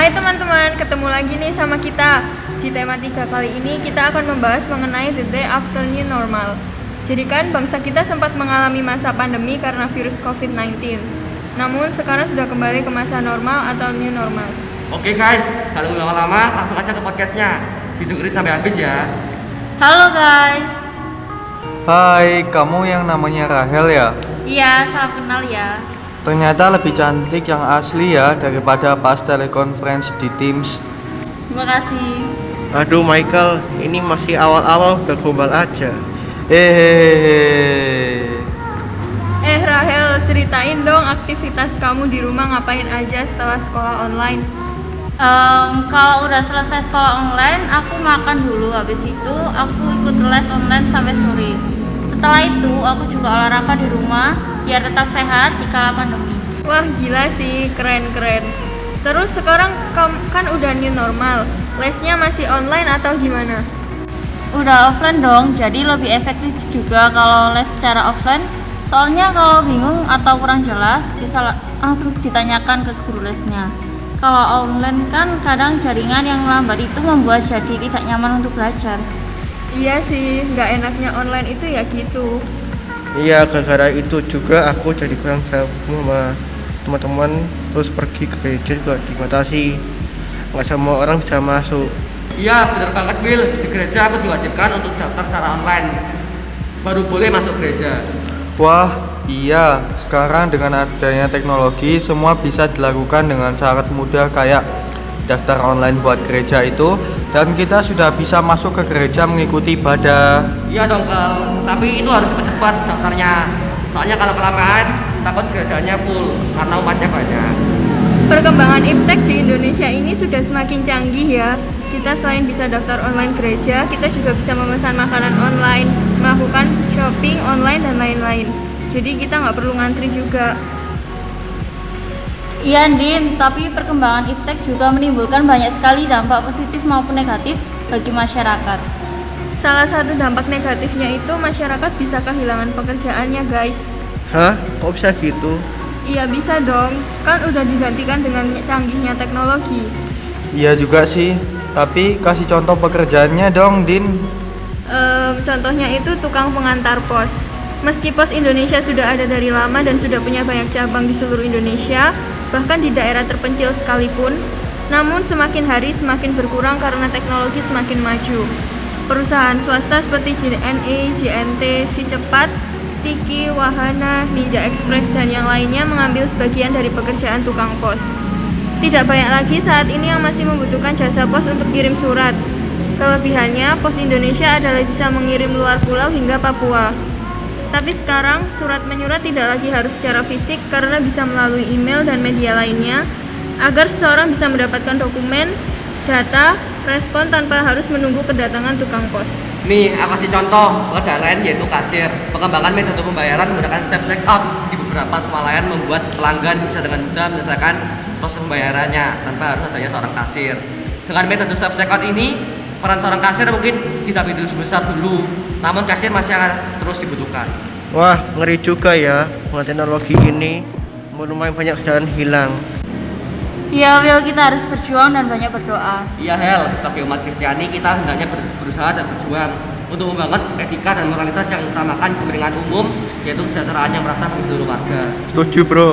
Hai teman-teman, ketemu lagi nih sama kita. Di tema 3 kali ini kita akan membahas mengenai the day after new normal. Jadi kan bangsa kita sempat mengalami masa pandemi karena virus COVID-19. Namun sekarang sudah kembali ke masa normal atau new normal. Oke guys, kalau nggak lama-lama langsung aja ke podcastnya. Didengerin sampai habis ya. Halo guys. Hai, kamu yang namanya Rahel ya? Iya, salam kenal ya. Ternyata lebih cantik yang asli ya daripada pas teleconference di Teams. Terima kasih. Aduh Michael, ini masih awal-awal udah gombal aja. Hehehe. Rahel, ceritain dong aktivitas kamu di rumah ngapain aja setelah sekolah online. Kalau udah selesai sekolah online, aku makan dulu. Habis itu aku ikut les online sampai sore. Setelah itu aku juga olahraga di rumah biar tetap sehat di kala pandemi. Wah gila sih, keren-keren. Terus sekarang kan udah new normal, lesnya masih online atau gimana? Udah offline dong, jadi lebih efektif juga kalau les secara offline. Soalnya kalau bingung atau kurang jelas bisa langsung ditanyakan ke guru lesnya. Kalau online kan kadang jaringan yang lambat itu membuat jadi tidak nyaman untuk belajar. Iya sih, nggak enaknya online itu ya gitu. Iya, gara-gara itu juga aku jadi kurang sambung sama teman-teman, terus pergi ke gereja juga dibatasi. Nggak semua orang bisa masuk. Iya bener banget Will, di gereja aku diwajibkan untuk daftar secara online. Baru boleh masuk gereja. Wah, iya. Sekarang dengan adanya teknologi semua bisa dilakukan dengan sangat mudah kayak daftar online buat gereja itu, dan kita sudah bisa masuk ke gereja mengikuti ibadah. Iya dong Kel, tapi itu harus cepat daftarnya. Soalnya kalau kelamaan takut gerejanya full karena umatnya banyak. Perkembangan iptek di Indonesia ini sudah semakin canggih ya. Kita selain bisa daftar online gereja, kita juga bisa memesan makanan online, melakukan shopping online dan lain-lain. Jadi kita nggak perlu ngantri juga. Iya Din, tapi perkembangan iptek juga menimbulkan banyak sekali dampak positif maupun negatif bagi masyarakat. Salah satu dampak negatifnya itu masyarakat bisa kehilangan pekerjaannya guys. Hah? Kok bisa gitu? Iya bisa dong, kan udah digantikan dengan canggihnya teknologi. Iya juga sih, tapi kasih contoh pekerjaannya dong, Din. Contohnya itu tukang pengantar pos. Meski Pos Indonesia sudah ada dari lama dan sudah punya banyak cabang di seluruh Indonesia, bahkan di daerah terpencil sekalipun, namun semakin hari semakin berkurang karena teknologi semakin maju. Perusahaan swasta seperti JNE, JNT, Si Cepat, Tiki, Wahana, Ninja Express, dan yang lainnya mengambil sebagian dari pekerjaan tukang pos. Tidak banyak lagi saat ini yang masih membutuhkan jasa pos untuk kirim surat. Kelebihannya, Pos Indonesia adalah bisa mengirim luar pulau hingga Papua. Tapi sekarang, surat menyurat tidak lagi harus secara fisik karena bisa melalui email dan media lainnya, agar seseorang bisa mendapatkan dokumen, data, respon tanpa harus menunggu kedatangan tukang pos. Nih, aku kasih contoh pekerjaan lain yaitu kasir. Pengembangan metode pembayaran menggunakan self checkout di beberapa swalayan membuat pelanggan bisa dengan mudah menyelesaikan proses pembayarannya tanpa harus adanya seorang kasir. Dengan metode self checkout ini, peran seorang kasir mungkin tidak begitu besar dulu, namun kasir masih akan terus dibutuhkan. Wah, ngeri juga ya. Dengan teknologi ini, lumayan banyak jalan hilang. Ya Will, kita harus berjuang dan banyak berdoa. Iya Hel, sebagai umat Kristiani kita hendaknya berusaha dan berjuang untuk membangun etika dan moralitas yang mengutamakan kepentingan umum, yaitu kesejahteraan yang merata bagi seluruh warga. Setuju bro.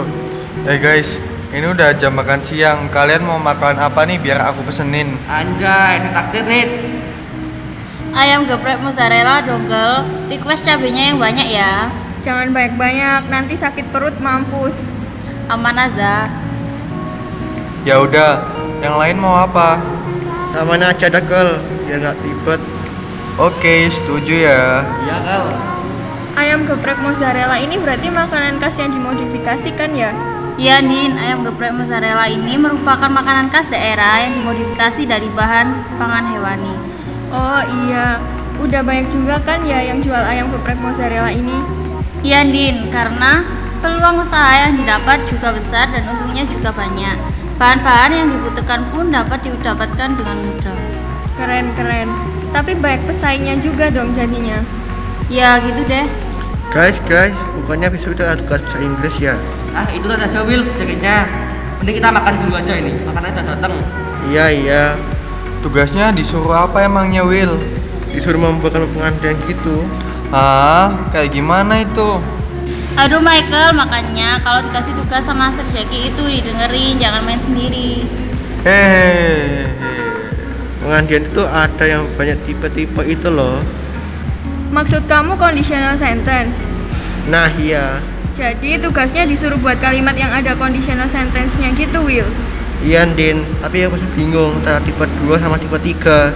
Guys, ini udah jam makan siang. Kalian mau makan apa nih biar aku pesenin? Anjay, ditraktir Nits. Ayam geprek mozzarella donggel, request cabenya yang banyak ya. Jangan banyak-banyak, nanti sakit perut mampus. Aman aja. Ya udah, yang lain mau apa? Namanya aja dekel, biar nggak ribet. Oke, setuju ya. Iya Hel. Ayam geprek mozzarella ini berarti makanan khas yang dimodifikasikan ya? Iya Din, ayam geprek mozzarella ini merupakan makanan khas daerah yang dimodifikasi dari bahan pangan hewani. Oh iya, udah banyak juga kan ya yang jual ayam geprek mozzarella ini? Iya Din, karena peluang usaha yang didapat juga besar dan untungnya juga banyak. Bahan-bahan yang dibutuhkan pun dapat didapatkan dengan mudah. Keren-keren, tapi banyak pesaingnya juga dong jadinya. Ya gitu deh. Guys, bukannya besok kita ada tugas bahasa Inggris ya? Ah, itulah aja Will jaketnya. Mending kita makan dulu aja ini, makanannya udah datang. Iya, iya. Tugasnya disuruh apa emangnya, Will? Disuruh membuatkan pengantin gitu. Ah, kayak gimana itu? Aduh Michael, makanya kalau dikasih tugas sama Sir Jackie itu didengerin, jangan main sendiri. Hehehe. Pengantin itu ada yang banyak tipe-tipe itu loh. Maksud kamu conditional sentence? Nah, iya. Jadi tugasnya disuruh buat kalimat yang ada conditional sentence-nya gitu, Will. Iya, Din. Tapi aku masih bingung antara tipe 2 sama tipe 3.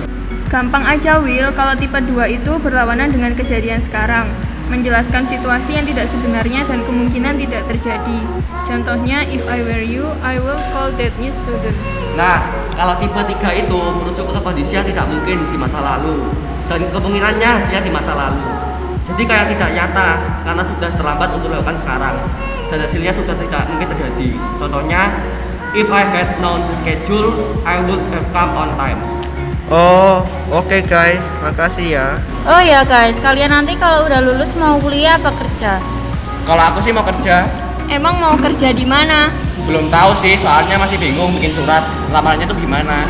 Gampang aja, Will. Kalau tipe 2 itu berlawanan dengan kejadian sekarang, menjelaskan situasi yang tidak sebenarnya dan kemungkinan tidak terjadi. Contohnya, if I were you, I will call that new student. Nah, kalau tipe 3 itu merujuk ke kondisi yang tidak mungkin di masa lalu dan kemungkinannya hasilnya di masa lalu. Jadi kayak tidak nyata karena sudah terlambat untuk dilakukan sekarang dan hasilnya sudah tidak mungkin terjadi. Contohnya, if I had known the schedule, I would have come on time. Oh, oke guys. Makasih ya. Oh ya guys, kalian nanti kalau udah lulus mau kuliah apa kerja? Kalau aku sih mau kerja. Emang mau kerja di mana? Belum tahu sih, soalnya masih bingung bikin surat lamarannya tuh gimana.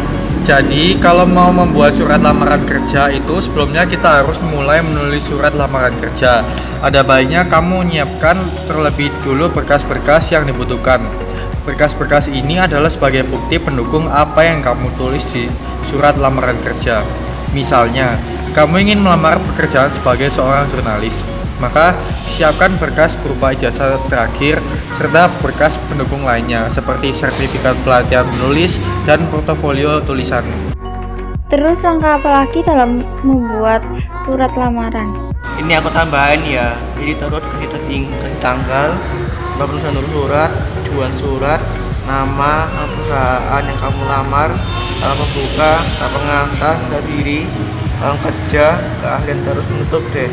Jadi kalau mau membuat surat lamaran kerja itu sebelumnya kita harus mulai menulis surat lamaran kerja. Ada baiknya kamu menyiapkan terlebih dulu berkas-berkas yang dibutuhkan. Berkas-berkas ini adalah sebagai bukti pendukung apa yang kamu tulis di surat lamaran kerja. Misalnya, kamu ingin melamar pekerjaan sebagai seorang jurnalis, maka siapkan berkas berupa ijazah terakhir serta berkas pendukung lainnya seperti sertifikat pelatihan menulis dan portofolio tulisan. Terus langkah apa lagi dalam membuat surat lamaran? Ini aku tambahin ya. Jadi terus kasih tanggal, penulisan surat, tujuan surat, nama perusahaan yang kamu lamar, tanggal pembuka, tanggal pengantar, diri, tanggal kerja, keahlian terus menutup deh.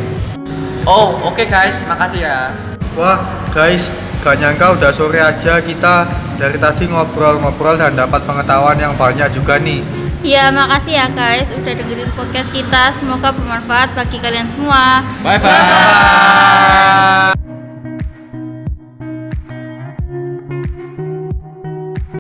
Oh, oke guys, makasih ya. Wah guys, gak nyangka udah sore aja kita dari tadi ngobrol-ngobrol dan dapat pengetahuan yang banyak juga nih. Ya makasih ya guys udah dengerin podcast kita, semoga bermanfaat bagi kalian semua. Bye bye.